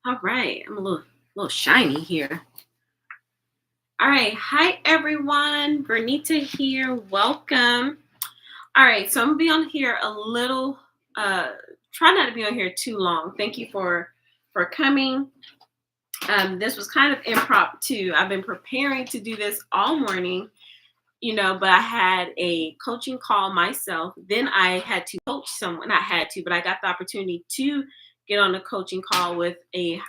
All right, I'm a little shiny here. All right, hi everyone. Bernita here. Welcome. All right, so I'm gonna be on here a little. Uh, Try not to be on here too long. Thank you for coming. This was kind of impromptu. I've been preparing to do this all morning, but I had a coaching call myself. Then I had to coach someone. Not had to, but I got the opportunity to get on a coaching call with a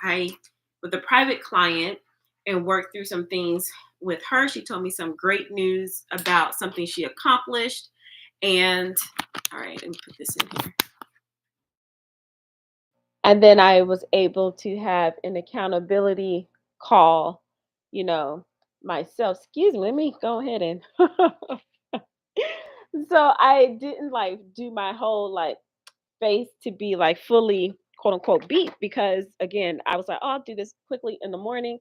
private client and work through some things with her. She told me some great news about something she accomplished. And all right, let me put this in here. And then I was able to have an accountability call, you know, myself. Excuse me, let me go ahead and so I didn't like do my whole like face to be like fully quote unquote beat because again, I was like, oh, I'll do this quickly in the morning,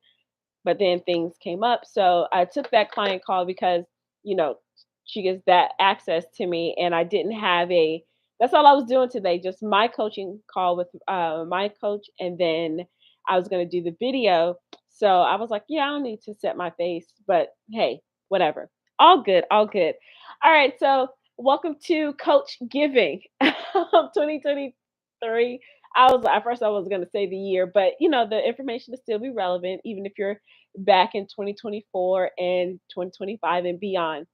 but then things came up. So I took that client call because, you know, she gets that access to me and I didn't have a that's all I was doing today, just my coaching call with my coach and then I was going to do the video. So I was like, yeah, I don't need to set my face, but hey, whatever. All good, all good. All right, so welcome to Coach Giving 2023. I was at first I was going to say the year, but the information will still be relevant even if you're back in 2024 and 2025 and beyond.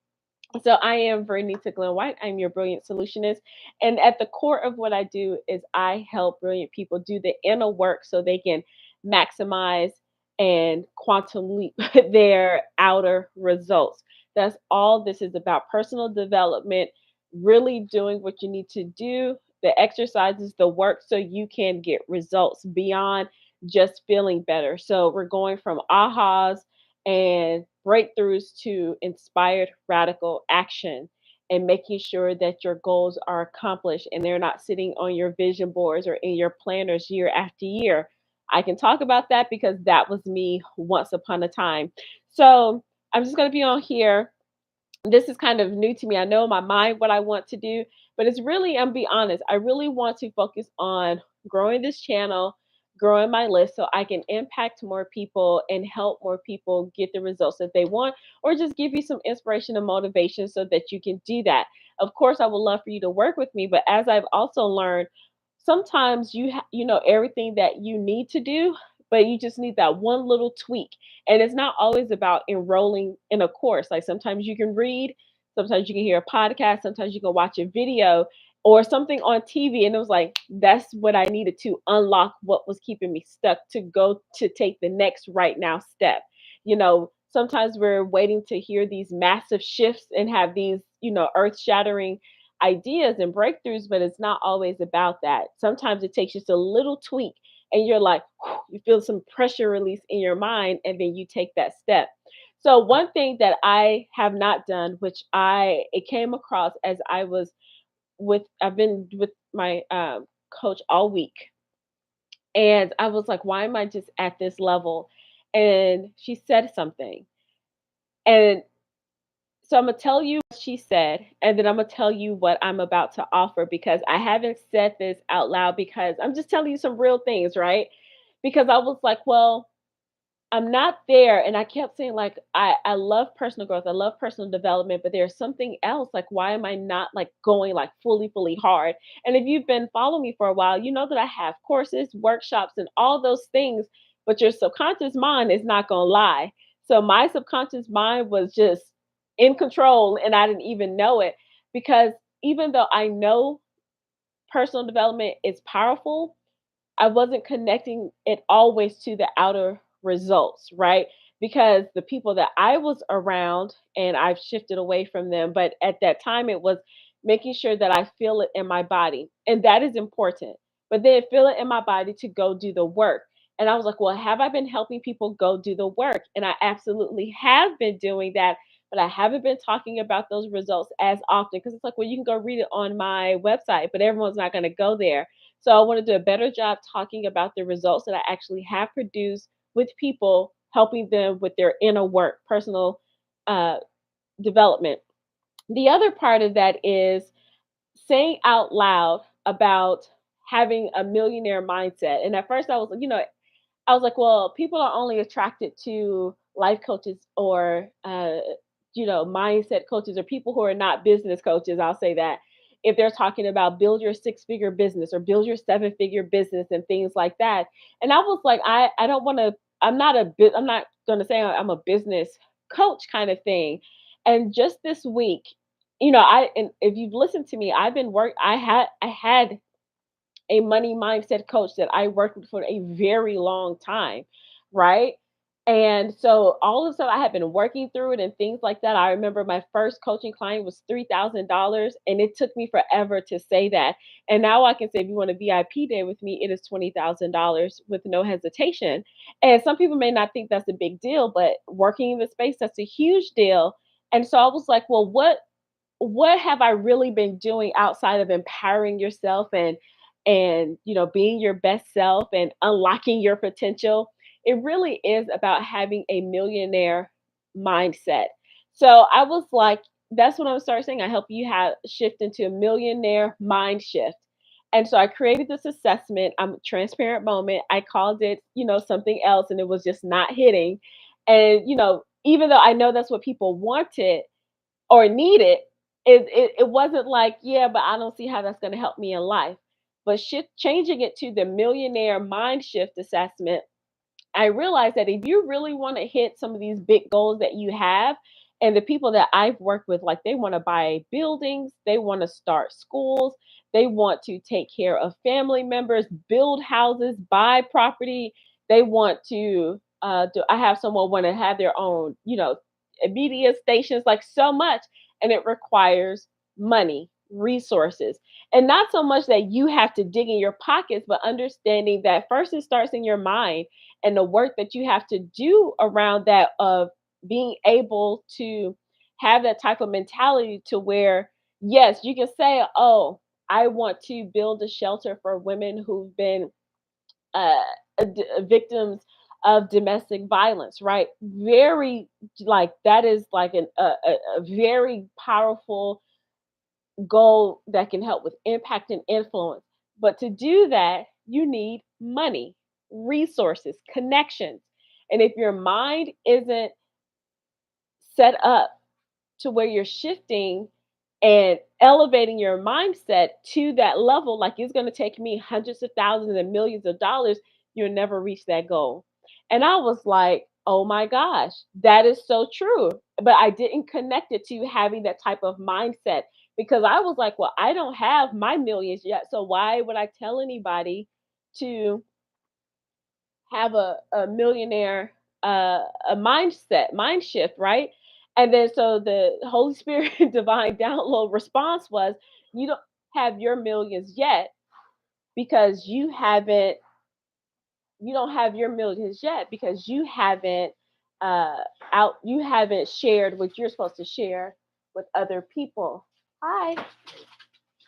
So I am Vernita Glenn White. I'm your brilliant solutionist. And at the core of what I do is I help brilliant people do the inner work so they can maximize and quantum leap their outer results. That's all this is about personal development, really doing what you need to do, the exercises, the work, so you can get results beyond just feeling better. So we're going from ahas and breakthroughs to inspired radical action and making sure that your goals are accomplished and they're not sitting on your vision boards or in your planners year after year. I can talk about that because that was me once upon a time. So I'm just going to be on here. This is kind of new to me. I know in my mind what I want to do, but it's really, I'm be honest, I really want to focus on growing this channel, growing my list so I can impact more people and help more people get the results that they want, or just give you some inspiration and motivation so that you can do that. Of course, I would love for you to work with me, but as I've also learned, sometimes you know everything that you need to do, but you just need that one little tweak, and it's not always about enrolling in a course. Like sometimes you can read, sometimes you can hear a podcast, sometimes you can watch a video or something on TV. And it was like, that's what I needed to unlock what was keeping me stuck to go to take the next right now step. Sometimes we're waiting to hear these massive shifts and have these, earth shattering ideas and breakthroughs, but it's not always about that. Sometimes it takes just a little tweak and you're like, you feel some pressure release in your mind, and then you take that step. So one thing that I have not done, which it came across as I've been with my coach all week, and I was like, why am I just at this level? And she said something, and so I'm gonna tell you what she said, and then I'm gonna tell you what I'm about to offer because I haven't said this out loud because I'm just telling you some real things, right? Because I was like, well, I'm not there. And I kept saying, like, I love personal growth. I love personal development, but there's something else. Like, why am I not like going like fully hard? And if you've been following me for a while, you know that I have courses, workshops, and all those things, but your subconscious mind is not gonna lie. So my subconscious mind was just in control and I didn't even know it because even though I know personal development is powerful, I wasn't connecting it always to the outer results, right? Because the people that I was around, and I've shifted away from them, but at that time it was making sure that I feel it in my body. And that is important. But then feel it in my body to go do the work. And I was like, well, have I been helping people go do the work? And I absolutely have been doing that, but I haven't been talking about those results as often because it's like, well, you can go read it on my website, but everyone's not going to go there. So I want to do a better job talking about the results that I actually have produced with people, helping them with their inner work, personal uh, development. The other part of that is saying out loud about having a millionaire mindset. And at first I was, I was like, well, people are only attracted to life coaches or, mindset coaches or people who are not business coaches. I'll say that if they're talking about build your six-figure business or build your seven-figure business and things like that. And I was like, I don't want to. I'm not going to say I'm a business coach kind of thing. And just this week, and if you've listened to me, I had a money mindset coach that I worked with for a very long time, right? And so all of a sudden I had been working through it and things like that. I remember my first coaching client was $3,000 and it took me forever to say that. And now I can say if you want a VIP day with me, it is $20,000 with no hesitation. And some people may not think that's a big deal, but working in the space, that's a huge deal. And so I was like, well, what have I really been doing outside of empowering yourself and being your best self and unlocking your potential? It really is about having a millionaire mindset. So I was like, that's what I'm starting saying. I help you have shift into a millionaire mind shift. And so I created this assessment. I'm a transparent moment. I called it, something else, and it was just not hitting. And even though I know that's what people wanted, or need it, it wasn't like, yeah, but I don't see how that's going to help me in life. But changing it to the millionaire mind shift assessment, I realized that if you really want to hit some of these big goals that you have, and the people that I've worked with, like they want to buy buildings, they want to start schools, they want to take care of family members, build houses, buy property, they want to. I have someone want to have their own, media stations, like so much, and it requires money, resources, and not so much that you have to dig in your pockets, but understanding that first it starts in your mind and the work that you have to do around that of being able to have that type of mentality to where yes you can say, oh, I want to build a shelter for women who've been uh, victims of domestic violence, right? Very, like that is like a very powerful goal that can help with impact and influence. But to do that, you need money, resources, connections. And if your mind isn't set up to where you're shifting and elevating your mindset to that level, like it's going to take me hundreds of thousands and millions of dollars, you'll never reach that goal. And I was like, oh my gosh, that is so true. But I didn't connect it to having that type of mindset because I was like, well, I don't have my millions yet. So why would I tell anybody to have a millionaire a mindset mind shift, right? And then so the Holy Spirit divine download response was, you don't have your millions yet because you don't have your millions yet because you haven't uh you haven't shared what you're supposed to share with other people. Hi,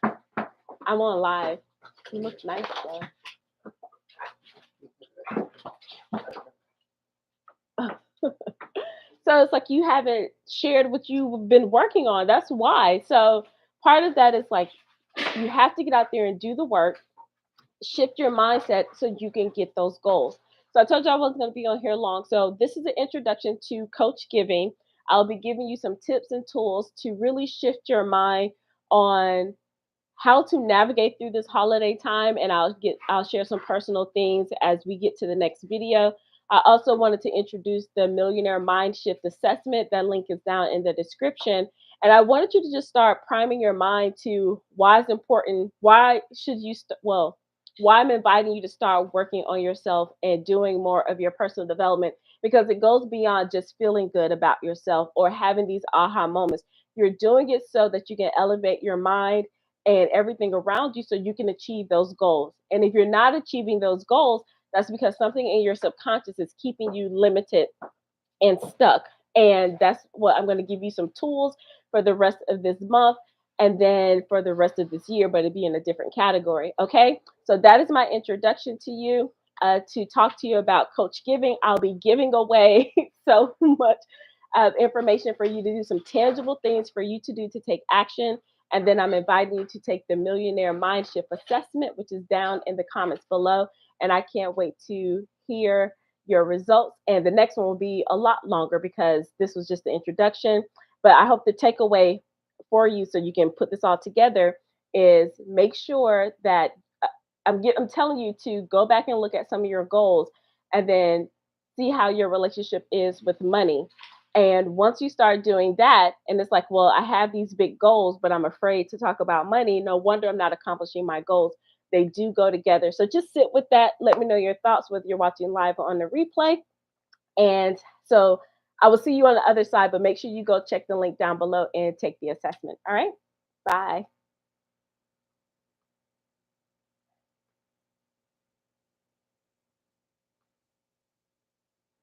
I'm on live. You look nice though. So it's like you haven't shared what you've been working on. That's why. So part of that is like you have to get out there and do the work, shift your mindset so you can get those goals. So I told you I wasn't going to be on here long. So this is an introduction to coach giving. I'll be giving you some tips and tools to really shift your mind on how to navigate through this holiday time, and I'll share some personal things as we get to the next video. I also wanted to introduce the millionaire mind shift assessment. That link is down in the description, and I wanted you to just start priming your mind to why it's important, why should you why I'm inviting you to start working on yourself and doing more of your personal development, because it goes beyond just feeling good about yourself or having these aha moments. You're doing it so that you can elevate your mind and everything around you so you can achieve those goals. And if you're not achieving those goals, that's because something in your subconscious is keeping you limited and stuck. And that's what I'm going to give you some tools for the rest of this month and then for the rest of this year, but it'd be in a different category. Okay. So that is my introduction to you. To talk to you about coach giving, I'll be giving away so much information for you to do some tangible things for you to do to take action. And then I'm inviting you to take the Millionaire Mind Shift Assessment, which is down in the comments below. And I can't wait to hear your results. And the next one will be a lot longer because this was just the introduction. But I hope the takeaway for you, so you can put this all together, is make sure that I'm telling you to go back and look at some of your goals and then see how your relationship is with money. And once you start doing that, and it's like, well, I have these big goals, but I'm afraid to talk about money. No wonder I'm not accomplishing my goals. They do go together. So just sit with that. Let me know your thoughts, whether you're watching live or on the replay. And so I will see you on the other side, but make sure you go check the link down below and take the assessment. All right. Bye.